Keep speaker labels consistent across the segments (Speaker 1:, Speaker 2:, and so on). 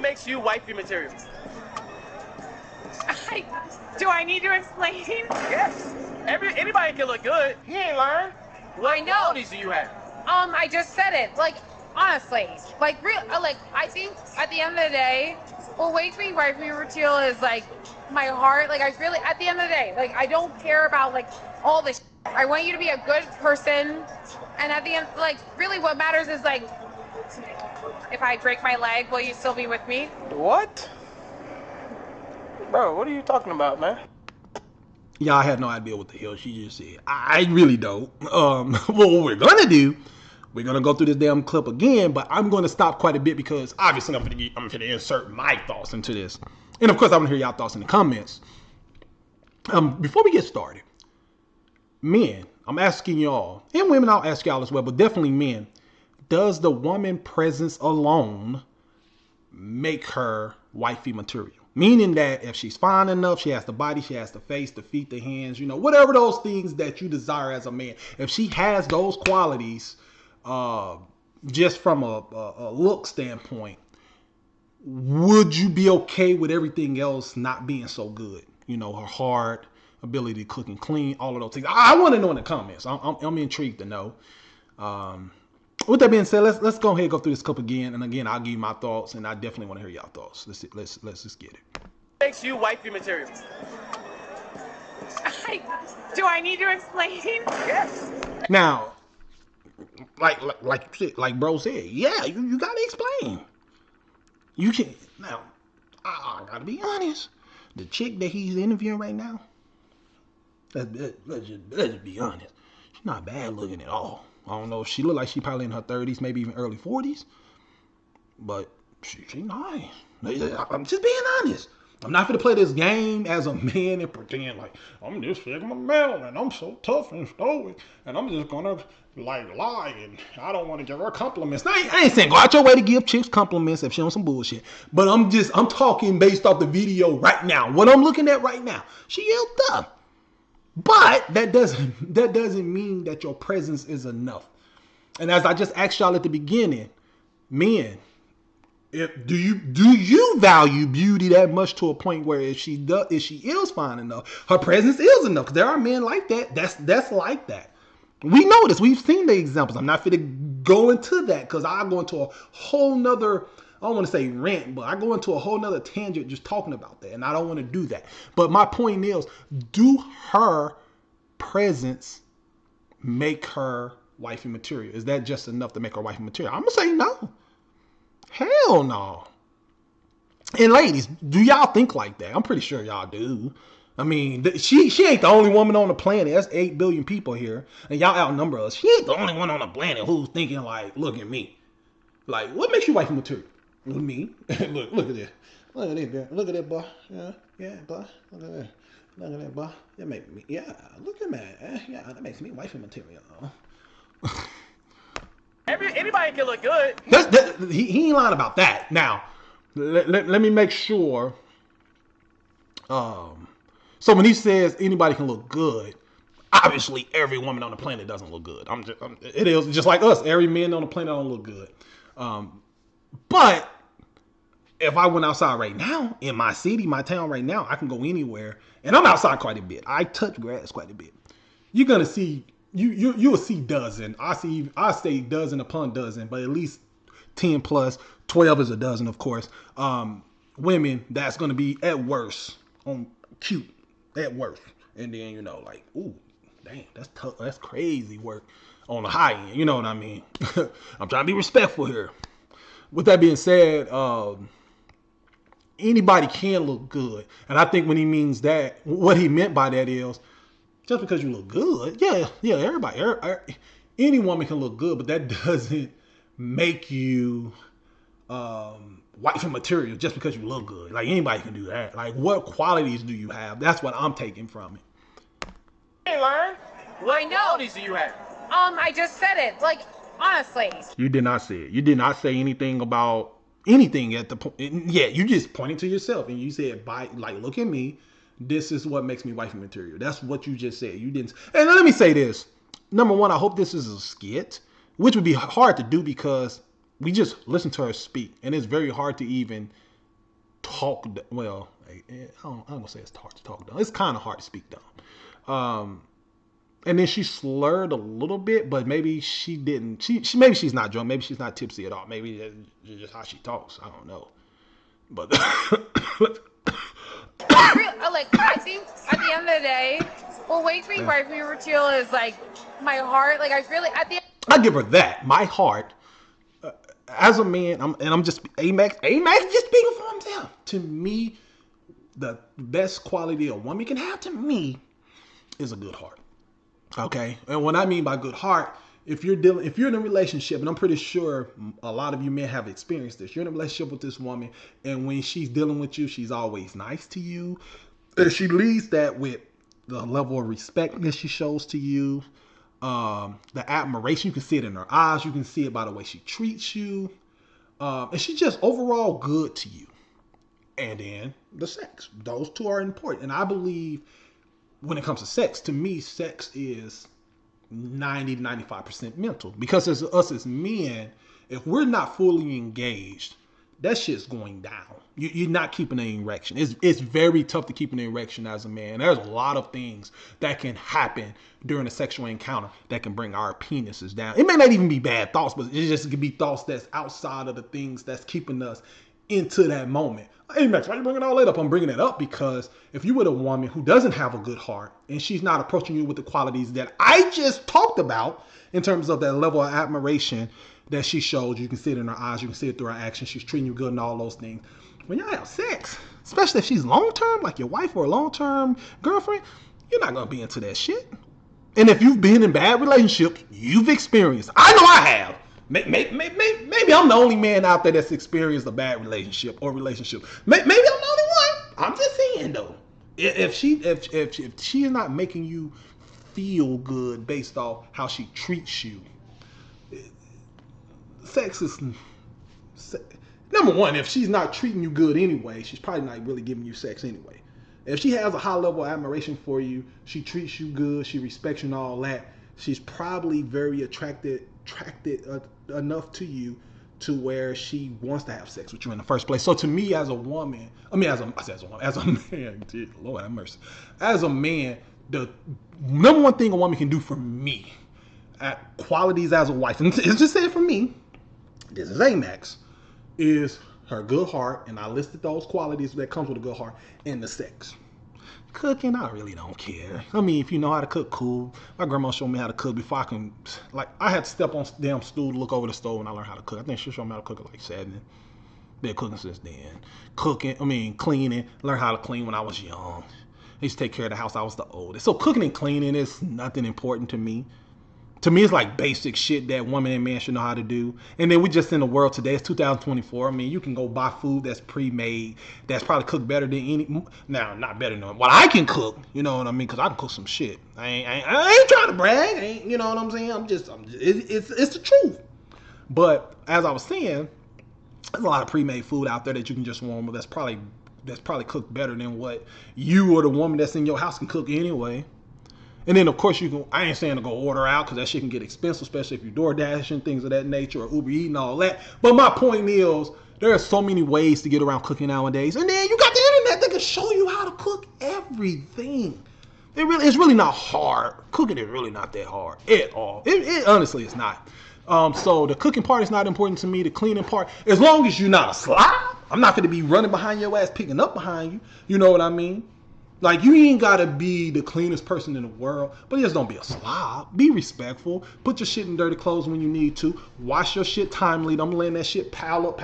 Speaker 1: makes you wifey material?
Speaker 2: Do I need to explain?
Speaker 1: Yes. Anybody can look good. He ain't lying. What
Speaker 2: I know.
Speaker 1: qualities do you have?
Speaker 2: I just said it. Like, honestly, like, I think at the end of the day, what makes me wifey material is like my heart. Like, at the end of the day, like, I don't care about like all this. I want you to be a good person, and at the end, like, really, what matters is like, if I break my leg, will you still be with me?
Speaker 1: What? Bro, what are you talking about, man?
Speaker 3: Yeah, I had no idea what the hell she just said. I really don't. What we're gonna do, we're gonna go through this damn clip again, but I'm gonna stop quite a bit because obviously I'm gonna insert my thoughts into this, and of course I want to hear y'all thoughts in the comments. Before we get started, men, I'm asking y'all, and women, I'll ask y'all as well, but definitely men. Does the woman presence alone make her wifey material? Meaning that if she's fine enough, she has the body, she has the face, the feet, the hands, you know, whatever those things that you desire as a man. If she has those qualities, just from a look standpoint, would you be okay with everything else not being so good? You know, her heart, ability to cook and clean, all of those things. I want to know in the comments. I'm intrigued to know. With that being said, let's go ahead and go through this clip again. And again, I'll give you my thoughts, and I definitely want to hear y'all thoughts. Let's just get it.
Speaker 1: What makes you wifey material?
Speaker 2: Do I need to explain?
Speaker 1: Yes.
Speaker 3: Now, like bro said, yeah, you gotta explain. You can now. I gotta be honest. The chick that he's interviewing right now, let's just be honest. She's not bad looking at all. I don't know. She look like she probably in her 30s, maybe even early 40s. But she nice. I'm just being honest. I'm not gonna play this game as a man and pretend like I'm this Sigma male and I'm so tough and stoic and I'm just gonna like lie and I don't want to give her compliments. Now, I ain't saying go out your way to give chicks compliments if she on some bullshit. But I'm talking based off the video right now. What I'm looking at right now. She yelled up. But that doesn't mean that your presence is enough. And as I just asked y'all at the beginning, men, do you value beauty that much to a point where if she is fine enough, her presence is enough? Because there are men like that. That's like that. We know this. We've seen the examples. I'm not fit to go into that because I go into a whole nother, I don't want to say rant, but I go into a whole nother tangent just talking about that. And I don't want to do that. But my point is, do her presence make her wifey material? Is that just enough to make her wifey material? I'm going to say no. Hell no. And ladies, do y'all think like that? I'm pretty sure y'all do. I mean, she ain't the only woman on the planet. That's 8 billion people here. And y'all outnumber us. She ain't the only one on the planet who's thinking like, look at me. Like, what makes you wifey material? With me. Look at this. Look at this. Look at that, boy. Yeah, boy. Look at that. Look at that, boy. That makes me, yeah. Look at that. Yeah, that makes me wifey material.
Speaker 1: Anybody can look good.
Speaker 3: He ain't lying about that. Now, let me make sure. So when he says anybody can look good, obviously every woman on the planet doesn't look good. It is just like us. Every man on the planet don't look good. But if I went outside right now, in my city, my town right now, I can go anywhere. And I'm outside quite a bit. I touch grass quite a bit. You're going to see, you'll see dozen. I say dozen upon dozen, but at least 10 plus, 12 is a dozen, of course. Women that's going to be at worst on cute, at worst. And then, you know, like, ooh, damn, that's tough. That's crazy work on the high end. You know what I mean? I'm trying to be respectful here. With that being said, anybody can look good. And I think when he means that, what he meant by that is, just because you look good, yeah, everybody, any woman can look good, but that doesn't make you wifey material just because you look good. Like, anybody can do that. Like, what qualities do you have? That's what I'm taking from it.
Speaker 1: Hey, Lauren, what qualities do you have?
Speaker 2: I just said it. Like, honestly.
Speaker 3: You did not say it. You did not say anything about anything at the point. Yeah, you just pointed to yourself and you said, look at me. This is what makes me wifey material. That's what you just said. You didn't. And let me say this. Number one, I hope this is a skit, which would be hard to do because we just listen to her speak. And it's very hard to even talk. Well, I'm gonna say it's hard to talk down. It's kind of hard to speak down. And then she slurred a little bit, but maybe she didn't. Maybe she's not drunk. Maybe she's not tipsy at all. Maybe that's just how she talks. I don't know. But
Speaker 2: I think at the end of the day, what makes me Wifey Material is like my heart. Like
Speaker 3: I give her that. My heart, as a man, I'm just Amax just speaking for himself. To me, the best quality a woman can have, to me, is a good heart. Okay, and what I mean by good heart, if you're in a relationship, and I'm pretty sure a lot of you men have experienced this, you're in a relationship with this woman, and when she's dealing with you, she's always nice to you, and she leads that with the level of respect that she shows to you, the admiration. You can see it in her eyes, you can see it by the way she treats you, and she's just overall good to you. And then the sex, those two are important, and I believe when it comes to sex, to me, sex is 90 to 95% mental. Because as us as men, if we're not fully engaged, that shit's going down. You're not keeping an erection. It's very tough to keep an erection as a man. There's a lot of things that can happen during a sexual encounter that can bring our penises down. It may not even be bad thoughts, but it just could be thoughts that's outside of the things that's keeping us into that moment. Hey Max, why are you bringing all that up? I'm bringing it up because if you were a woman who doesn't have a good heart and she's not approaching you with the qualities that I just talked about in terms of that level of admiration that she shows, you can see it in her eyes, you can see it through her actions, she's treating you good and all those things. When y'all have sex, especially if she's long-term, like your wife or a long-term girlfriend, you're not going to be into that shit. And if you've been in bad relationships, you've experienced. I know I have. Maybe I'm the only man out there that's experienced a bad relationship or relationship. Maybe I'm the only one. I'm just saying though, if she is not making you feel good based off how she treats you, sex is number one. If she's not treating you good anyway, she's probably not really giving you sex anyway. If she has a high level of admiration for you, she treats you good, she respects you and all that, she's probably very attracted enough to you to where she wants to have sex with you in the first place. So to me, as a woman, as a man, dear Lord have mercy, as a man, the number one thing a woman can do for me, at qualities as a wife, and it's just saying for me, this is Amax, is her good heart, and I listed those qualities that comes with a good heart, and the sex. Cooking, I really don't care. I mean, if you know how to cook, cool. My grandma showed me how to cook before I can, I had to step on damn stool to look over the stove when I learned how to cook. I think she showed me how to cook at like 7. Been cooking since then. Cleaning, learned how to clean when I was young. I used to take care of the house, I was the oldest. So cooking and cleaning is nothing important to me. To me, it's like basic shit that woman and man should know how to do. And then we just in the world today, it's 2024. I mean, you can go buy food that's pre-made, that's probably cooked better than not better than what I can cook. You know what I mean? Because I can cook some shit. I ain't trying to brag. You know what I'm saying? It's the truth. But as I was saying, there's a lot of pre-made food out there that you can just warm up. That's probably cooked better than what you or the woman that's in your house can cook anyway. And then, of course, I ain't saying to go order out because that shit can get expensive, especially if you're DoorDash and things of that nature or Uber Eats and all that. But my point is, there are so many ways to get around cooking nowadays. And then you got the internet that can show you how to cook everything. It's really not hard. Cooking is really not that hard at all. It honestly, it's not. So the cooking part is not important to me. The cleaning part, as long as you're not a slob, I'm not going to be running behind your ass, picking up behind you. You know what I mean? Like, you ain't got to be the cleanest person in the world, but just don't be a slob. Be respectful. Put your shit in dirty clothes when you need to. Wash your shit timely. Don't let that shit pile up.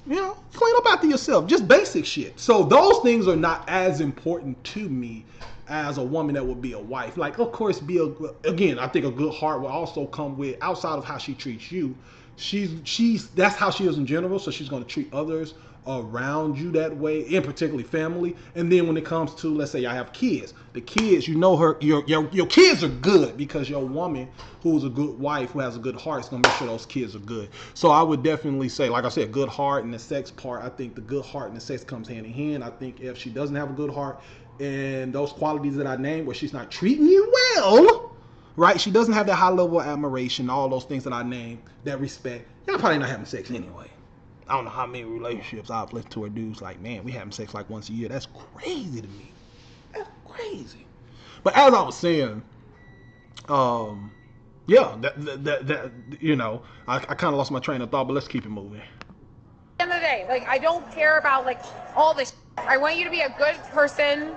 Speaker 3: You know, clean up after yourself. Just basic shit. So those things are not as important to me as a woman that would be a wife. Like, of course, I think a good heart will also come with, outside of how she treats you, that's how she is in general, so she's going to treat others around you that way, and particularly family. And then when it comes to, let's say I have kids, the kids, you know, your kids are good because your woman who's a good wife, who has a good heart, is going to make sure those kids are good. So I would definitely say, like I said, good heart and the sex part, I think the good heart and the sex comes hand in hand. I think if she doesn't have a good heart and those qualities that I named, where she's not treating you well, right, she doesn't have that high level of admiration, all those things that I named, that respect, y'all probably not having sex anyway. I don't know how many relationships I've listened to where dudes like, man, we having sex like once a year. That's crazy to me. That's crazy. But as I was saying, yeah, that you know, I kind of lost my train of thought, but let's keep it moving.
Speaker 2: At the end of the day, like, I don't care about like all this. I want you to be a good person,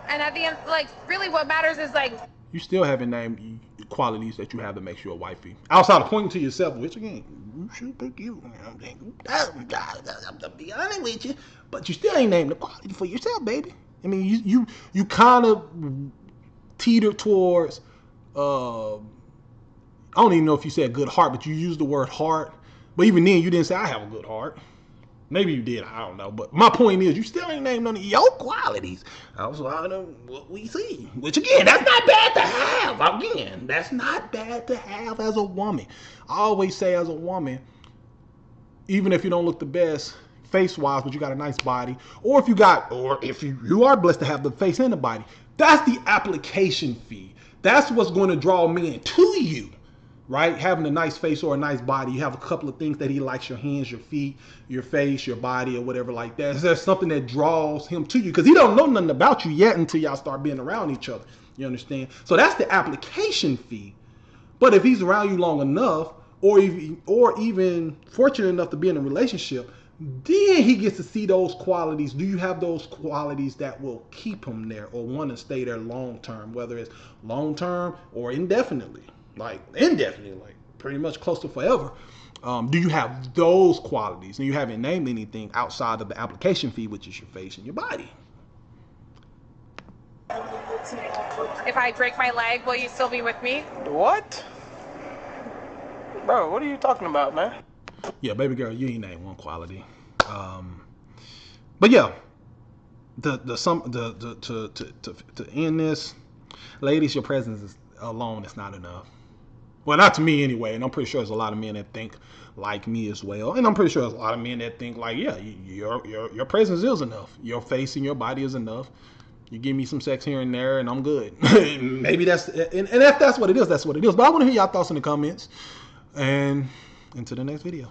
Speaker 2: and at the end, like, really, what matters is like.
Speaker 3: You still haven't named qualities that you have that makes you a wifey. Outside of pointing to yourself, which again, you should pick you. I'm be honest with you, but you still ain't named the quality for yourself, baby. I mean, you kind of teeter towards. I don't even know if you said good heart, but you used the word heart. But even then, you didn't say I have a good heart. Maybe you did, I don't know. But my point is, you still ain't named none of your qualities outside of what we see. Which, again, that's not bad to have. Again, that's not bad to have as a woman. I always say as a woman, even if you don't look the best face-wise, but you got a nice body, or if you are blessed to have the face and the body, that's the application fee. That's what's going to draw men to you. Right? Having a nice face or a nice body, you have a couple of things that he likes: your hands, your feet, your face, your body, or whatever like that. Is there something that draws him to you? Because he don't know nothing about you yet until y'all start being around each other. You understand? So that's the application fee. But if he's around you long enough, or even fortunate enough to be in a relationship, then he gets to see those qualities. Do you have those qualities that will keep him there or want to stay there long term, whether it's long term or indefinitely? Like indefinitely, like pretty much close to forever. Do you have those qualities? And you haven't named anything outside of the application fee, which is your face and your body.
Speaker 2: If I break my leg, will you still be with me?
Speaker 1: What? Bro, what are you talking about, man?
Speaker 3: Yeah, baby girl, you ain't named one quality. But yeah, to end this, ladies, your presence alone is not enough. Well, not to me anyway, and I'm pretty sure there's a lot of men that think like me as well, and I'm pretty sure there's a lot of men that think like, yeah, your presence is enough. Your face and your body is enough. You give me some sex here and there, and I'm good. Maybe that's, and if that's what it is, that's what it is. But I want to hear y'all thoughts in the comments, and into the next video.